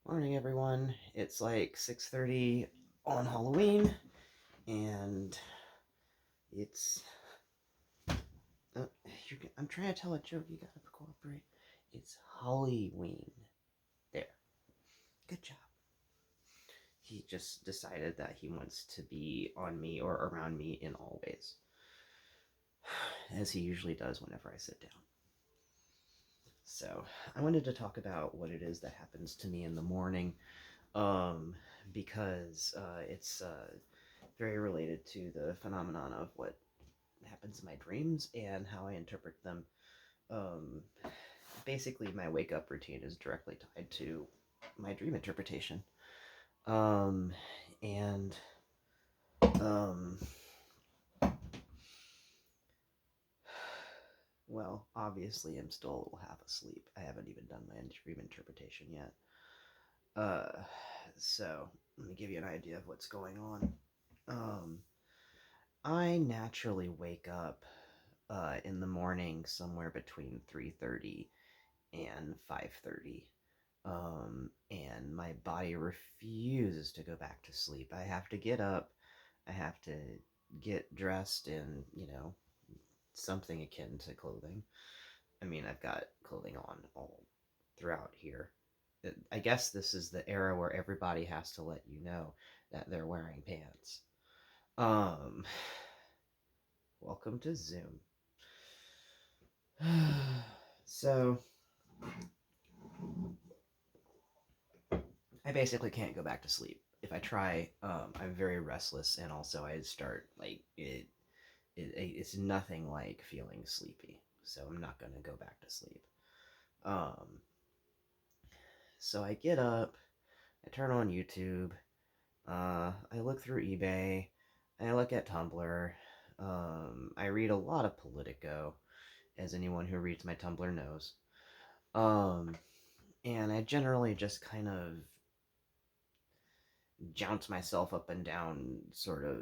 Morning, everyone. It's like 6:30 on Halloween, and it's. Uh, I'm trying to tell a joke. You gotta cooperate. It's Halloween. There. Good job. He just decided that he wants to be on me or around me in all ways, as he usually does whenever I sit down. So, I wanted to talk about what it is that happens to me in the morning, um, because it's very related to the phenomenon of what happens in my dreams and how I interpret them. Um, Basically, my wake up routine is directly tied to my dream interpretation. Um, and um, well, obviously, I'm still a little half asleep. I haven't even done my dream interpretation yet. Uh, so let me give you an idea of what's going on. Um, I naturally wake up in the morning somewhere between 3:30 and 5:30. And my body refuses to go back to sleep. I have to get up. I have to get dressed in, something akin to clothing. I mean, I've got clothing on all throughout here. I guess this is the era where everybody has to let you know that they're wearing pants. Um, Welcome to Zoom. So, I basically can't go back to sleep. If I try, I'm very restless, and also I start like it's nothing like feeling sleepy. So I'm not gonna go back to sleep. Um, so I get up, I turn on YouTube, I look through eBay, I look at Tumblr. I read a lot of Politico, as anyone who reads my Tumblr knows. Um, and I generally just kind of jounce myself up and down, sort of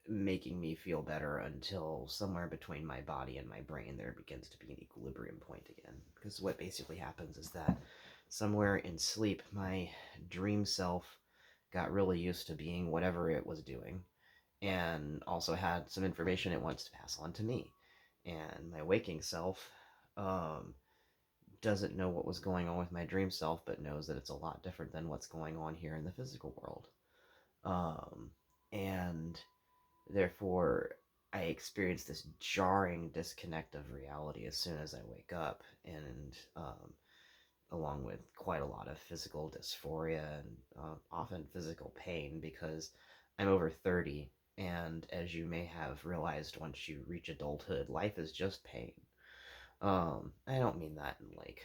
making me feel better until somewhere between my body and my brain there begins to be an equilibrium point again. Because what basically happens is that somewhere in sleep, my dream self got really used to being whatever it was doing and also had some information it wants to pass on to me. And my waking self um, doesn't know what was going on with my dream self, but knows that it's a lot different than what's going on here in the physical world. Um, and therefore, I experience this jarring disconnect of reality as soon as I wake up, and along with quite a lot of physical dysphoria and often physical pain because I'm over 30. And as you may have realized once you reach adulthood, life is just pain. I don't mean that in like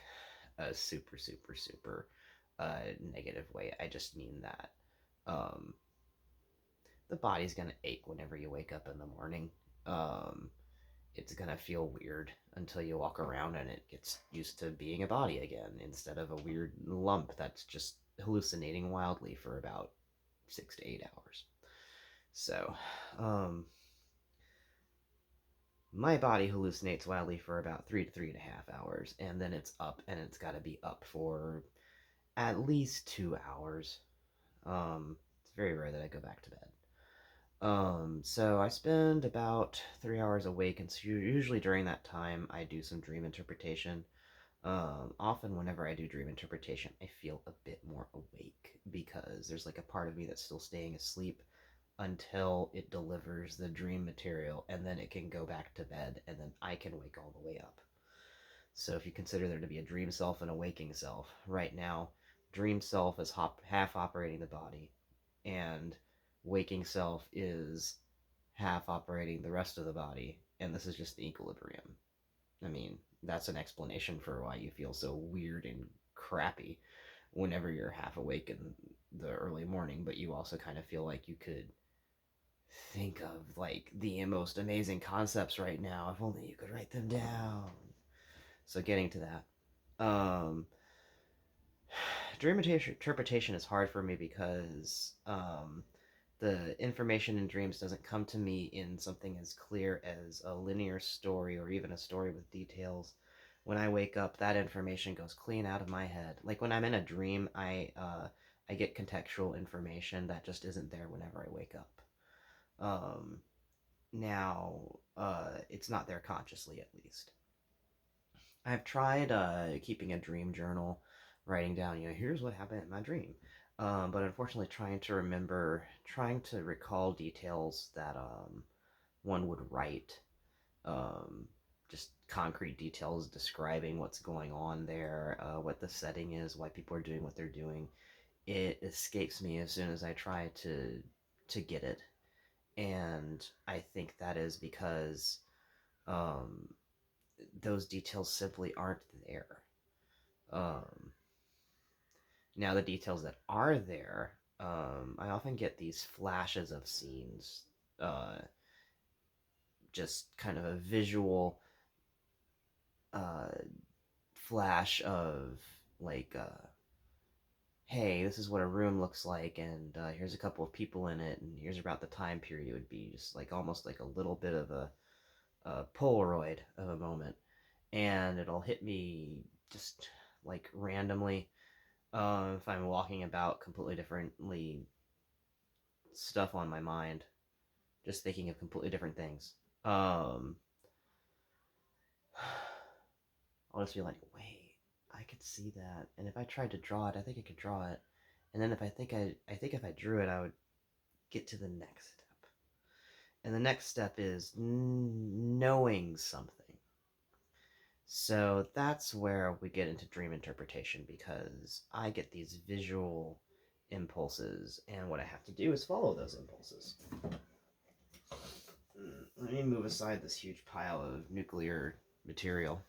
a super, super, super negative way. I just mean that um, the body's gonna ache whenever you wake up in the morning. Um, it's gonna feel weird until you walk around and it gets used to being a body again instead of a weird lump that's just hallucinating wildly for about 6 to 8 hours. So, um, my body hallucinates wildly for about 3 to 3.5 hours, and then it's up, and it's got to be up for at least 2 hours. It's very rare that I go back to bed. So I spend about 3 hours awake, and so usually during that time, I do some dream interpretation. Often, whenever I do dream interpretation, I feel a bit more awake because there's like a part of me that's still staying asleep until it delivers the dream material, and then it can go back to bed, and then I can wake all the way up. So if you consider there to be a dream self and a waking self, right now, dream self is half operating the body, and waking self is half operating the rest of the body, and this is just the equilibrium. I mean, that's an explanation for why you feel so weird and crappy whenever you're half awake in the early morning, but you also kind of feel like you could think of like the most amazing concepts right now if only you could write them down. So getting to that. Dream interpretation is hard for me because the information in dreams doesn't come to me in something as clear as a linear story or even a story with details. When I wake up, that information goes clean out of my head. Like when I'm in a dream, I get contextual information that just isn't there whenever I wake up. Um, now, it's not there consciously, at least. I've tried keeping a dream journal, writing down, here's what happened in my dream. But unfortunately, trying to recall details that one would write, um, just concrete details describing what's going on there, what the setting is, why people are doing what they're doing. It escapes me as soon as I try to get it, and I think that is because um, those details simply aren't there. Um, Now, the details that are there, I often get these flashes of scenes, uh, just kind of a visual uh, flash of like, hey, this is what a room looks like, and here's a couple of people in it, and here's about the time period it would be, just like almost like a little bit of a Polaroid of a moment, and it'll hit me just like randomly. If I'm walking about completely differently stuff on my mind, just thinking of completely different things. Um, I'll just be like, wait, I could see that, and if I tried to draw it, I think I could draw it, and then I think if I drew it, I would get to the next step, and the next step is knowing something. So that's where we get into dream interpretation because I get these visual impulses, and what I have to do is follow those impulses. Let me move aside this huge pile of nuclear material.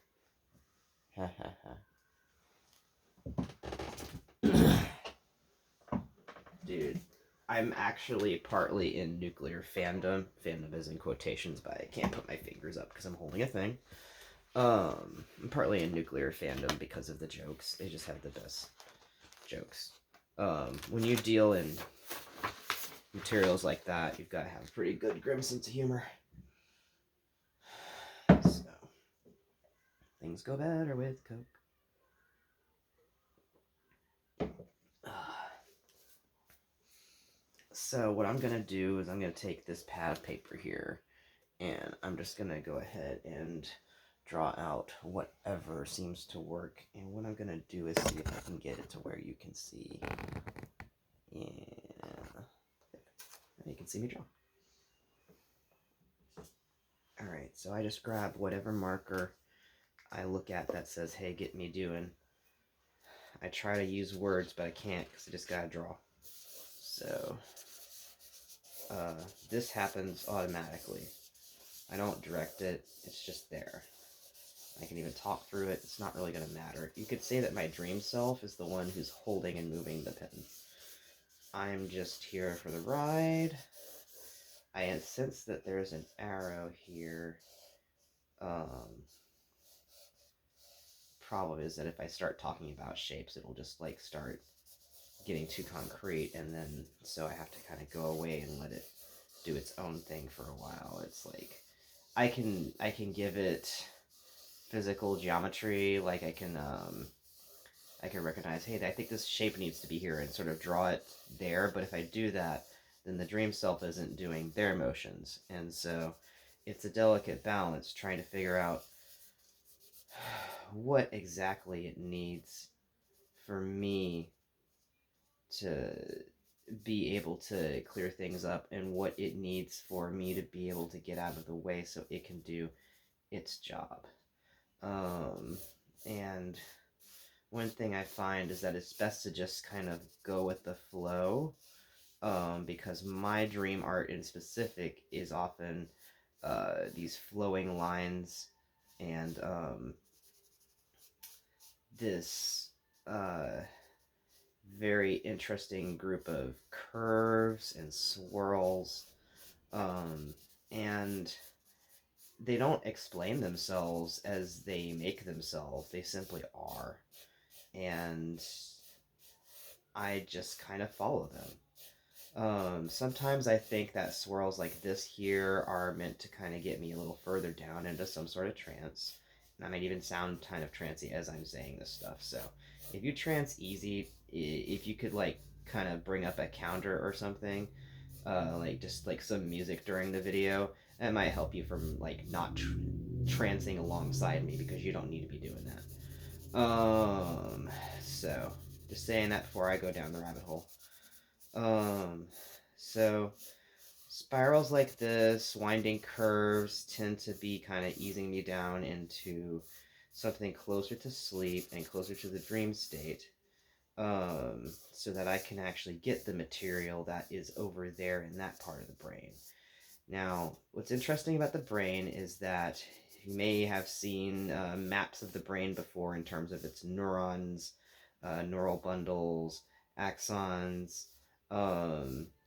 Dude, I'm actually partly in nuclear fandom. Fandom is in quotations, but I can't put my fingers up because I'm holding a thing. I'm partly in nuclear fandom because of the jokes. They just have the best jokes. When you deal in materials like that, you've got to have a pretty good grim sense of humor. So, things go better with Coke. So what I'm going to do is I'm going to take this pad of paper here, and I'm just going to go ahead and draw out whatever seems to work. And what I'm going to do is see if I can get it to where you can see. Yeah. You can see me draw. Alright, so I just grab whatever marker I look at that says, hey, get me doing. I try to use words, but I can't because I just gotta draw. So, this happens automatically. I don't direct it, it's just there. I can even talk through it, it's not really going to matter. You could say that my dream self is the one who's holding and moving the pen. I'm just here for the ride. I sense that there's an arrow here. Problem is that if I start talking about shapes, it'll just like start getting too concrete, and then so I have to kind of go away and let it do its own thing for a while. It's like I can give it physical geometry, like I can recognize, hey, I think this shape needs to be here, and sort of draw it there. But if I do that, then the dream self isn't doing their motions, and so it's a delicate balance trying to figure out what exactly it needs for me to be able to clear things up, and what it needs for me to be able to get out of the way so it can do its job. And one thing I find is that it's best to just kind of go with the flow, because my dream art in specific is often these flowing lines and this very interesting group of curves and swirls, and they don't explain themselves as they make themselves, they simply are, and I just kind of follow them. Sometimes I think that swirls like this here are meant to kind of get me a little further down into some sort of trance, I might even sound kind of trancy as I'm saying this stuff. So if you trance easy, if you could like kind of bring up a counter or something, like just like some music during the video, that might help you from like not trancing alongside me, because you don't need to be doing that. So just saying that before I go down the rabbit hole. So spirals like this, winding curves, tend to be kind of easing me down into something closer to sleep and closer to the dream state, so that I can actually get the material that is over there in that part of the brain. Now, what's interesting about the brain is that you may have seen maps of the brain before in terms of its neurons, neural bundles, axons.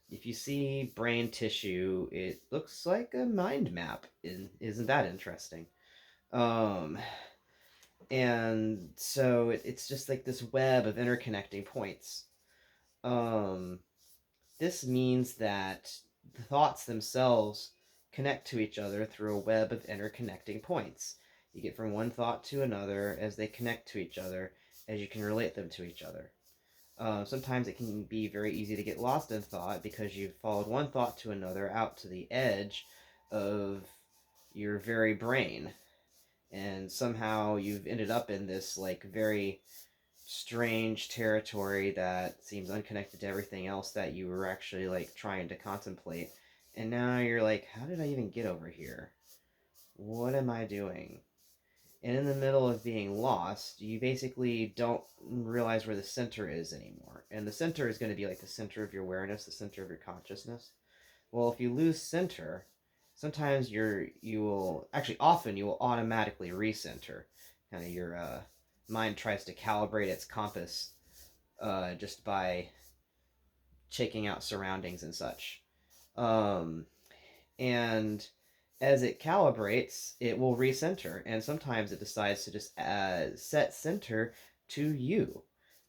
If you see brain tissue, it looks like a mind map. Isn't that interesting? Um, and so it's just like this web of interconnecting points. Um, this means that the thoughts themselves connect to each other through a web of interconnecting points. You get from one thought to another as they connect to each other, as you can relate them to each other. Sometimes it can be very easy to get lost in thought because you've followed one thought to another out to the edge of your very brain, and somehow you've ended up in this like very strange territory that seems unconnected to everything else that you were actually like trying to contemplate. And now you're like, how did I even get over here? What am I doing? And in the middle of being lost, you basically don't realize where the center is anymore. And the center is going to be like the center of your awareness, the center of your consciousness. Well, if you lose center, sometimes you will actually often you will automatically recenter. Kind of your mind tries to calibrate its compass just by checking out surroundings and such. Um, and as it calibrates, it will recenter, and sometimes it decides to just set center to you,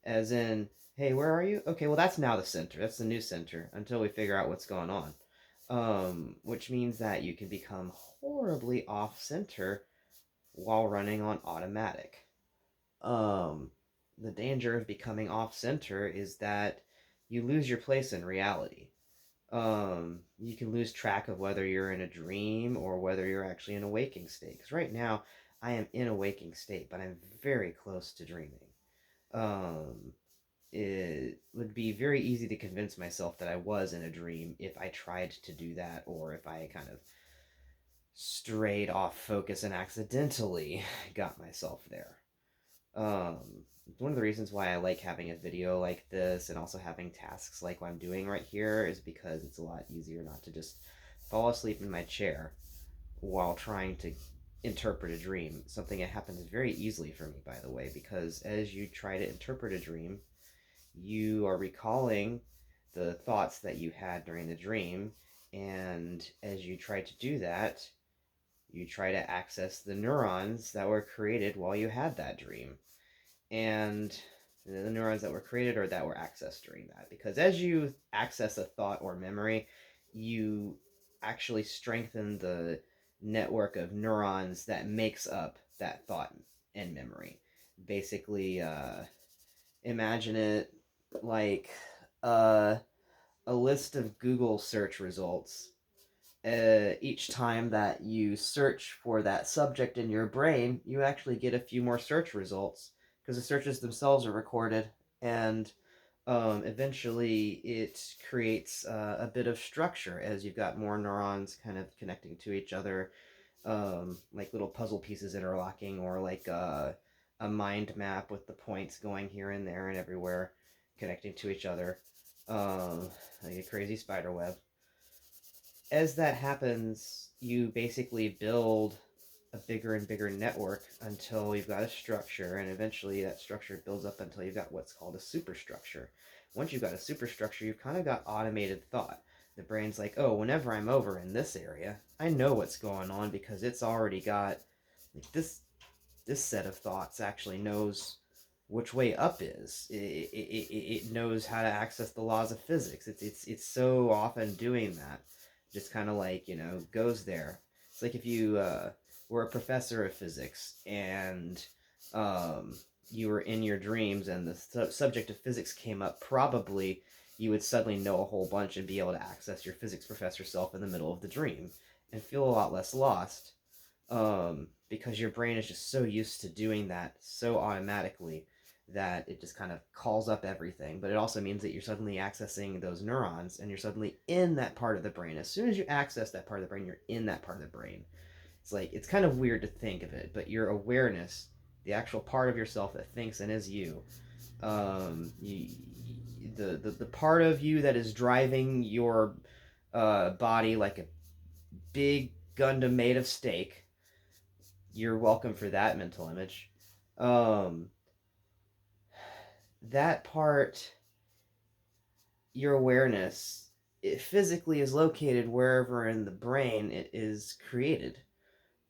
as in, hey, where are you? Okay, well that's now the center. That's the new center until we figure out what's going on. Which means that you can become horribly off center while running on automatic. Um, the danger of becoming off center is that you lose your place in reality. You can lose track of whether you're in a dream or whether you're actually in a waking state. Because right now, I am in a waking state, but I'm very close to dreaming. Um, it would be very easy to convince myself that I was in a dream if I tried to do that, or if I kind of strayed off focus and accidentally got myself there. One of the reasons why I like having a video like this and also having tasks like what I'm doing right here is because it's a lot easier not to just fall asleep in my chair while trying to interpret a dream. Something that happens very easily for me, by the way, because as you try to interpret a dream, you are recalling the thoughts that you had during the dream, and as you try to do that, you try to access the neurons that were created while you had that dream. And the neurons that were created or that were accessed during that. Because as you access a thought or memory, you actually strengthen the network of neurons that makes up that thought and memory. Basically, imagine it like uh, a list of Google search results. Each time that you search for that subject in your brain, you actually get a few more search results because the searches themselves are recorded, and eventually it creates a bit of structure as you've got more neurons kind of connecting to each other, like little puzzle pieces interlocking, or like a mind map with the points going here and there and everywhere, connecting to each other, like a crazy spider web. As that happens, you basically build a bigger and bigger network until you've got a structure, and eventually that structure builds up until you've got what's called a superstructure. Once you've got a superstructure, you've kind of got automated thought. The brain's like, oh, whenever I'm over in this area, I know what's going on because it's already got like this set of thoughts actually knows which way up is. It knows how to access the laws of physics. It's so often doing that, just kind of like, goes there. It's like if you were a professor of physics and you were in your dreams and the subject of physics came up, probably you would suddenly know a whole bunch and be able to access your physics professor self in the middle of the dream and feel a lot less lost, because your brain is just so used to doing that so automatically that it just kind of calls up everything. But it also means that you're suddenly accessing those neurons and you're suddenly in that part of the brain. As soon as you access that part of the brain, you're in that part of the brain. It's like, it's kind of weird to think of it, but your awareness, the actual part of yourself that thinks and is you, you the part of you that is driving your body like a big Gundam made of steak. You're welcome for that mental image. Um, that part, your awareness, it physically is located wherever in the brain it is created.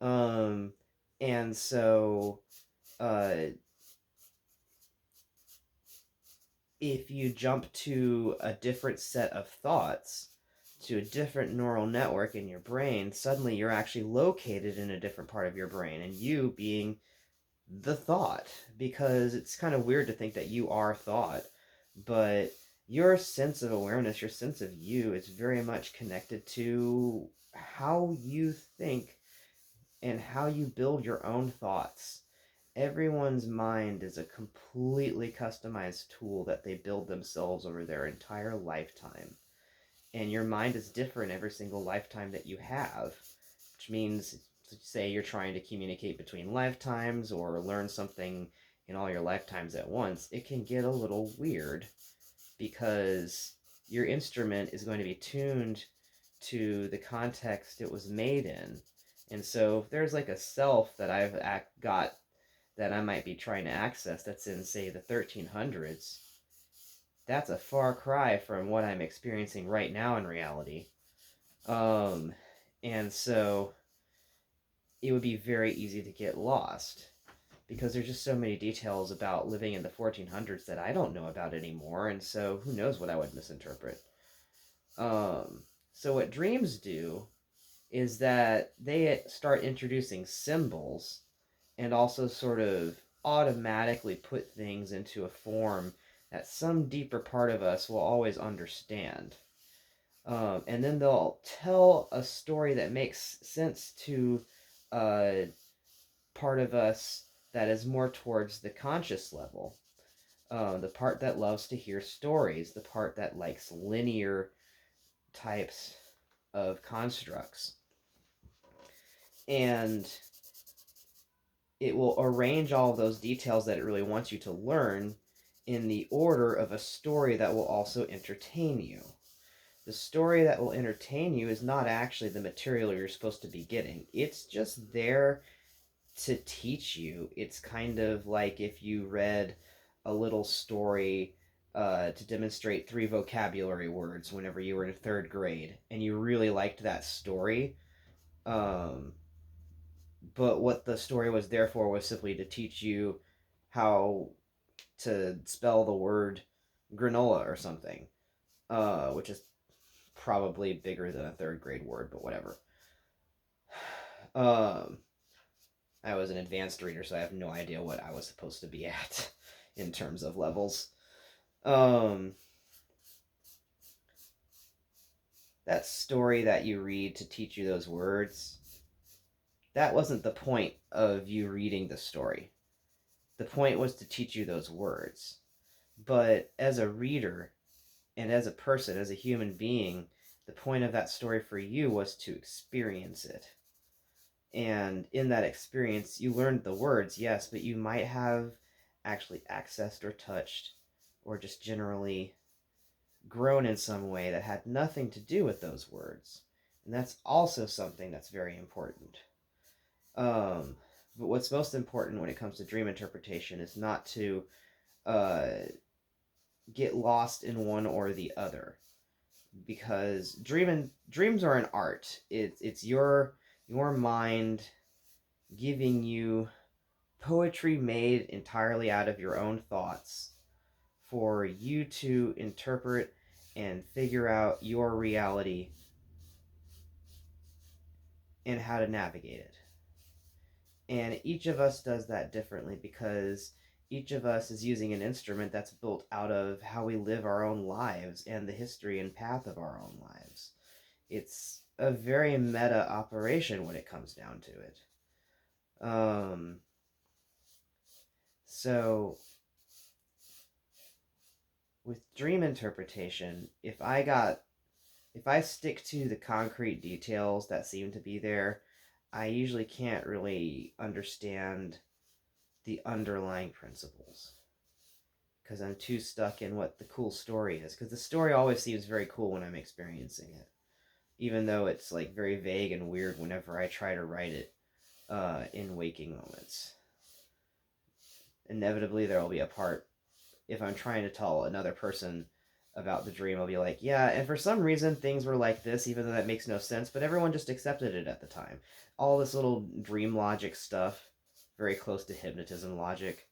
Um, and so, uh, if you jump to a different set of thoughts, to a different neural network in your brain, suddenly you're actually located in a different part of your brain, and you being the thought, because it's kind of weird to think that you are thought, but your sense of awareness, your sense of you, is very much connected to how you think and how you build your own thoughts. Everyone's mind is a completely customized tool that they build themselves over their entire lifetime. And your mind is different every single lifetime that you have, which means, say, you're trying to communicate between lifetimes or learn something in all your lifetimes at once, it can get a little weird because your instrument is going to be tuned to the context it was made in. And so if there's like a self that I've got that I might be trying to access that's in, say, the 1300s, that's a far cry from what I'm experiencing right now in reality. Um, and so it would be very easy to get lost because there's just so many details about living in the 1400s that I don't know about anymore, and so who knows what I would misinterpret. Um, so what dreams do is that they start introducing symbols and also sort of automatically put things into a form that some deeper part of us will always understand. And then they'll tell a story that makes sense to a part of us that is more towards the conscious level. The part that loves to hear stories, the part that likes linear types of constructs. And it will arrange all of those details that it really wants you to learn in the order of a story that will also entertain you. The story that will entertain you is not actually the material you're supposed to be getting. It's just there to teach you. It's kind of like if you read a little story to demonstrate 3 vocabulary words whenever you were in 3rd grade, and you really liked that story. Um, but what the story was there for was simply to teach you how to spell the word granola or something, which is probably bigger than a 3rd grade word, but whatever. Um, I was an advanced reader, so I have no idea what I was supposed to be at in terms of levels. Um, that story that you read to teach you those words, that wasn't the point of you reading the story. The point was to teach you those words. But as a reader and as a person, as a human being, the point of that story for you was to experience it. And in that experience, you learned the words, yes, but you might have actually accessed or touched or just generally grown in some way that had nothing to do with those words. And that's also something that's very important. Um, but what's most important when it comes to dream interpretation is not to uh, get lost in one or the other, because dreams are an art. It's your mind giving you poetry made entirely out of your own thoughts for you to interpret and figure out your reality and how to navigate it. And each of us does that differently because each of us is using an instrument that's built out of how we live our own lives and the history and path of our own lives. It's a very meta operation when it comes down to it. Um, so with dream interpretation, if I stick to the concrete details that seem to be there, I usually can't really understand the underlying principles because I'm too stuck in what the cool story is. Because the story always seems very cool when I'm experiencing it, even though it's like very vague and weird whenever I try to write it in waking moments. Inevitably, there will be a part if I'm trying to tell another person about the dream, I'll be like, yeah, and for some reason things were like this, even though that makes no sense, but everyone just accepted it at the time. All this little dream logic stuff, very close to hypnotism logic.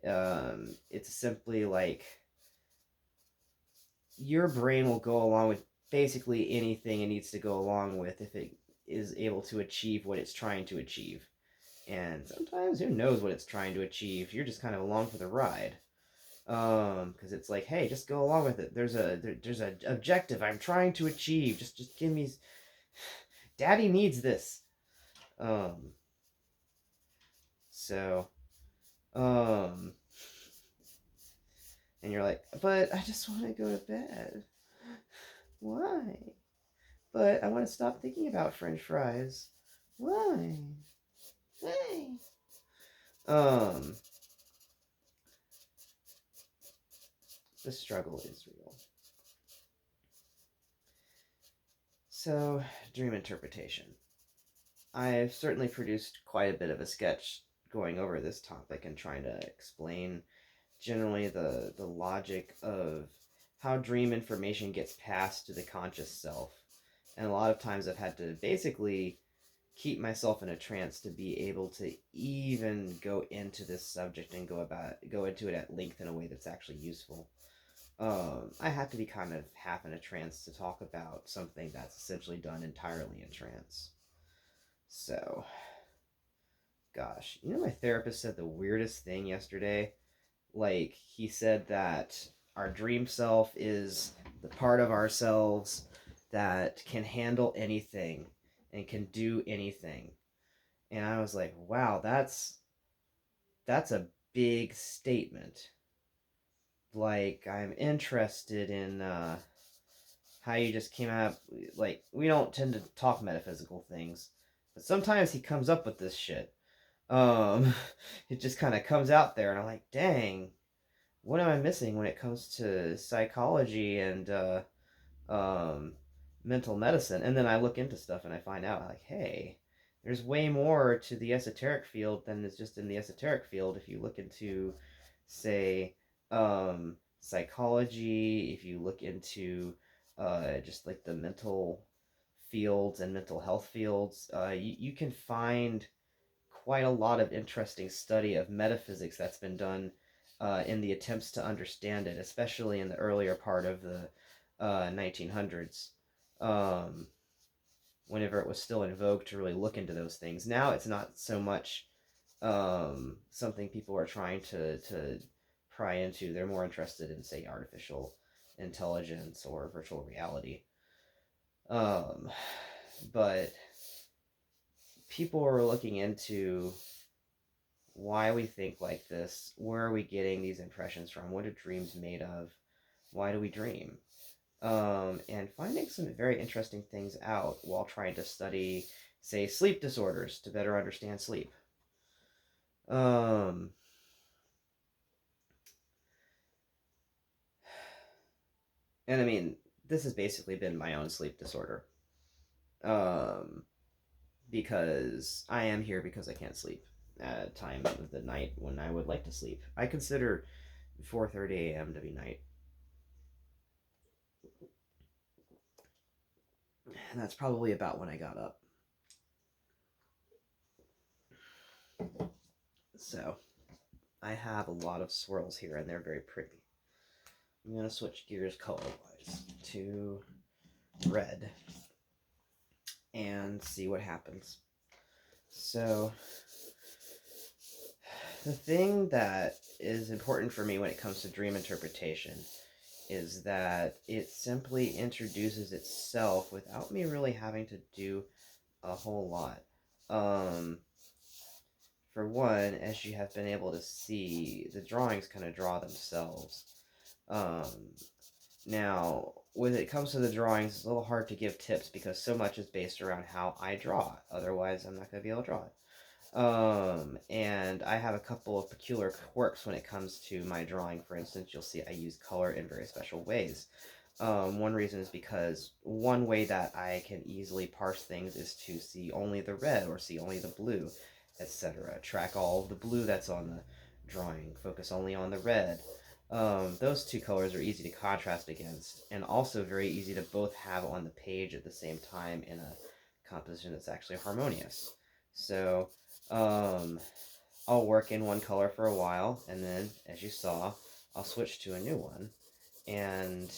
It's simply like your brain will go along with basically anything it needs to go along with if it is able to achieve what it's trying to achieve. And sometimes who knows what it's trying to achieve? You're just kind of along for the ride. Because it's like, hey, just go along with it. There's a objective I'm trying to achieve. Just give me. Daddy needs this. Um. So. Um. And you're like, but I just want to go to bed. Why? But I want to stop thinking about French fries. Why? Why? Um. The struggle is real. So, dream interpretation. I've certainly produced quite a bit of a sketch going over this topic and trying to explain generally the logic of how dream information gets passed to the conscious self. And a lot of times I've had to basically keep myself in a trance to be able to even go into this subject and go into it at length in a way that's actually useful. I have to be kind of half in a trance to talk about something that's essentially done entirely in trance. So, gosh, my therapist said the weirdest thing yesterday. Like, he said that our dream self is the part of ourselves that can handle anything and can do anything. And I was like, wow, that's a big statement. Like, I'm interested in how you just came out. Like, we don't tend to talk metaphysical things, but sometimes he comes up with this shit. Um, it just kind of comes out there, and I'm like, dang, what am I missing when it comes to psychology and um, mental medicine? And then I look into stuff and I find out, like, hey, there's way more to the esoteric field than is just in the esoteric field. If you look into, say, psychology, if you look into just like the mental fields and mental health fields, you can find quite a lot of interesting study of metaphysics that's been done in the attempts to understand it, especially in the earlier part of the 1900s, um, whenever it was still in vogue to really look into those things. Now it's not so much something people are trying to pry into. They're more interested in, say, artificial intelligence or virtual reality. Um, but people are looking into why we think like this, where are we getting these impressions from, what are dreams made of, why do we dream, and finding some very interesting things out while trying to study, say, sleep disorders to better understand sleep. Um, and I mean, this has basically been my own sleep disorder, um, because I am here because I can't sleep at a time of the night when I would like to sleep. I consider 4:30 a.m. to be night. And that's probably about when I got up. So, I have a lot of swirls here, and they're very pretty. I'm going to switch gears color-wise to red and see what happens. So, the thing that is important for me when it comes to dream interpretation is that it simply introduces itself without me really having to do a whole lot. Um, for one, as you have been able to see, the drawings kind of draw themselves. Um, Now, when it comes to the drawings, it's a little hard to give tips because so much is based around how I draw it. Otherwise, I'm not going to be able to draw it. And I have a couple of peculiar quirks when it comes to my drawing. For instance, you'll see I use color in very special ways. One reason is because one way that I can easily parse things is to see only the red or see only the blue, etc. Track all of the blue that's on the drawing, focus only on the red. Those two colors are easy to contrast against, and also very easy to both have on the page at the same time in a composition that's actually harmonious. So, um, I'll work in one color for a while, and then, as you saw, I'll switch to a new one. And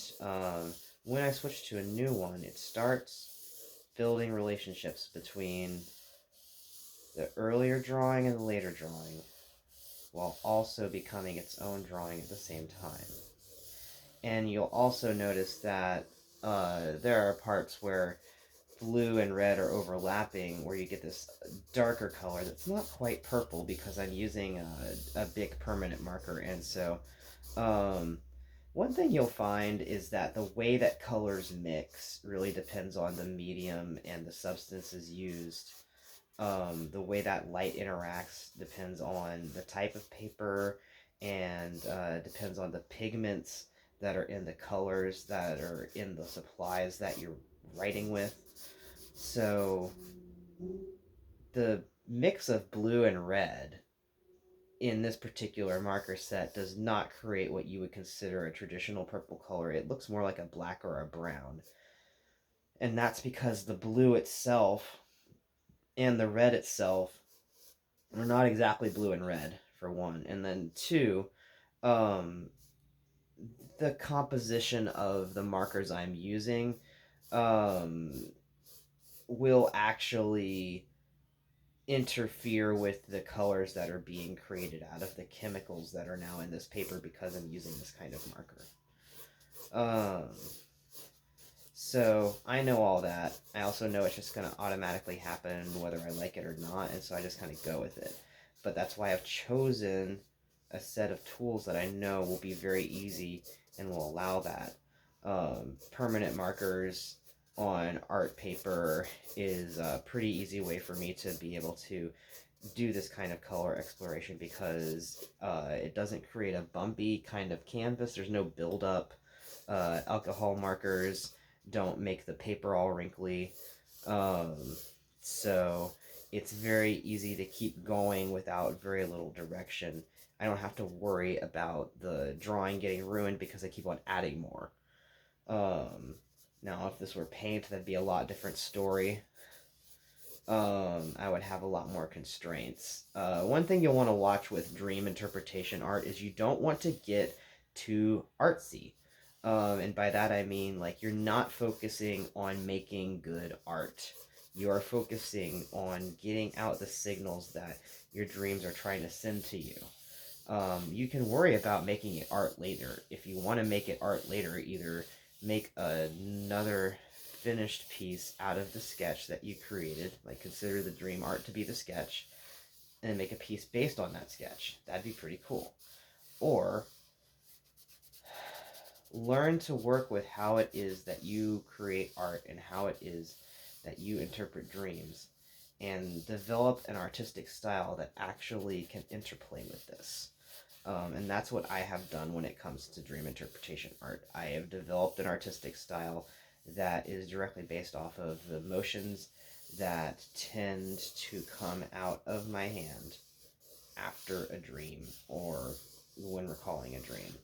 when I switch to a new one, it starts building relationships between the earlier drawing and the later drawing, while also becoming its own drawing at the same time. And you'll also notice that there are parts where blue and red are overlapping, where you get this darker color that's not quite purple because I'm using a big permanent marker. And so um, one thing you'll find is that the way that colors mix really depends on the medium and the substances used. The way that light interacts depends on the type of paper and depends on the pigments that are in the colors that are in the supplies that you're writing with. So the mix of blue and red in this particular marker set does not create what you would consider a traditional purple color. It looks more like a black or a brown. And that's because the blue itself and the red itself are not exactly blue and red, for one. And then two, um, the composition of the markers I'm using um, will actually interfere with the colors that are being created out of the chemicals that are now in this paper because I'm using this kind of marker. Um, so I know all that. I also know it's just going to automatically happen whether I like it or not, and so I just kind of go with it. But that's why I've chosen a set of tools that I know will be very easy and will allow that. Permanent markers on art paper is a pretty easy way for me to be able to do this kind of color exploration because it doesn't create a bumpy kind of canvas. There's no buildup. Alcohol markers don't make the paper all wrinkly. Um, so it's very easy to keep going without very little direction. I don't have to worry about the drawing getting ruined because I keep on adding more. Now, if this were paint, that'd be a lot different story. I would have a lot more constraints. One thing you'll want to watch with dream interpretation art is you don't want to get too artsy. And by that I mean, like, you're not focusing on making good art. You are focusing on getting out the signals that your dreams are trying to send to you. You can worry about making it art later. If you want to make it art later, either make another finished piece out of the sketch that you created, like consider the dream art to be the sketch, and make a piece based on that sketch. That'd be pretty cool. Or learn to work with how it is that you create art and how it is that you interpret dreams, and develop an artistic style that actually can interplay with this. And that's what I have done when it comes to dream interpretation art. I have developed an artistic style that is directly based off of the motions that tend to come out of my hand after a dream or when recalling a dream.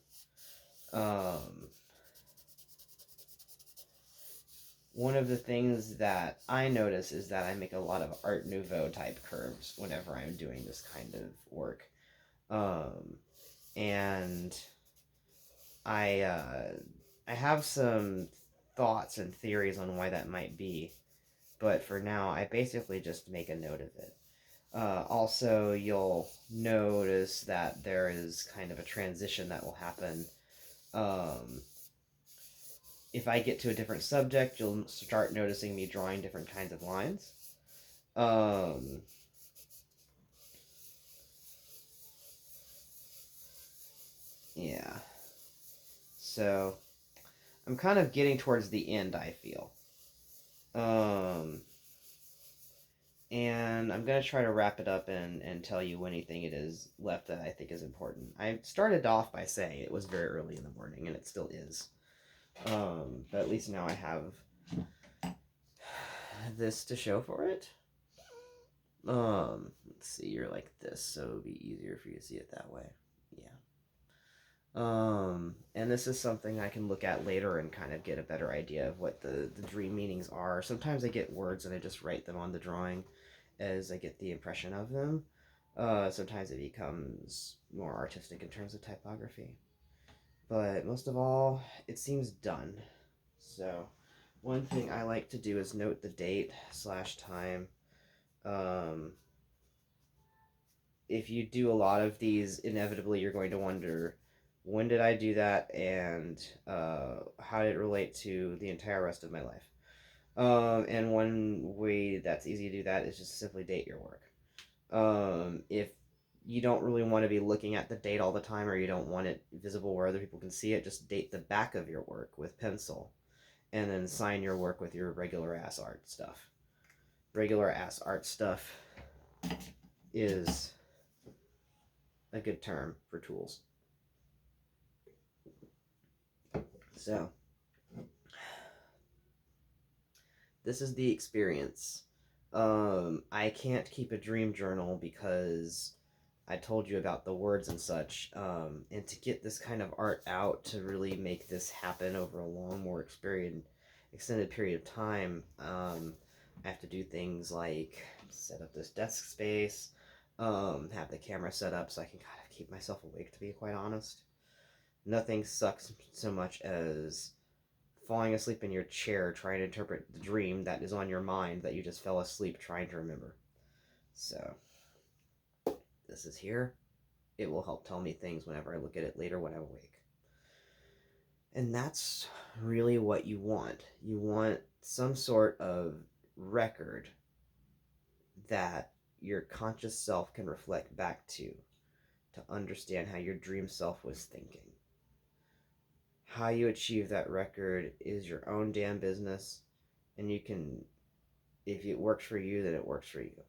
One of the things that I notice is that I make a lot of Art Nouveau type curves whenever I'm doing this kind of work. Um, and I have some thoughts and theories on why that might be, but for now, I basically just make a note of it. Also, you'll notice that there is kind of a transition that will happen. Um, if I get to a different subject, you'll start noticing me drawing different kinds of lines. Um, yeah. So I'm kind of getting towards the end, I feel. Um, and I'm gonna try to wrap it up and tell you anything it is left that I think is important. I started off by saying it was very early in the morning, and it still is. But at least now I have this to show for it. Let's see, you're like this, so it'll be easier for you to see it that way. Yeah. And this is something I can look at later and kind of get a better idea of what the dream meanings are. Sometimes I get words and I just write them on the drawing as I get the impression of them. Sometimes it becomes more artistic in terms of typography. But most of all, it seems done. So, one thing I like to do is note the date slash time. Um, if you do a lot of these, inevitably you're going to wonder, when did I do that, and how did it relate to the entire rest of my life? And one way that's easy to do that is just simply date your work. If you don't really want to be looking at the date all the time, or you don't want it visible where other people can see it, just date the back of your work with pencil, and then sign your work with your regular ass art stuff. Regular ass art stuff is a good term for tools. So, this is the experience. I can't keep a dream journal because I told you about the words and such. And to get this kind of art out, to really make this happen over a long, more extended period of time, I have to do things like set up this desk space, have the camera set up so I can kind of keep myself awake, to be quite honest. Nothing sucks so much as falling asleep in your chair trying to interpret the dream that is on your mind that you just fell asleep trying to remember. So, this is here. It will help tell me things whenever I look at it later when I'm awake. And that's really what you want. You want some sort of record that your conscious self can reflect back to understand how your dream self was thinking. How you achieve that record is your own damn business, and you can, if it works for you, then it works for you.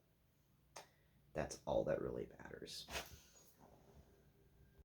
That's all that really matters.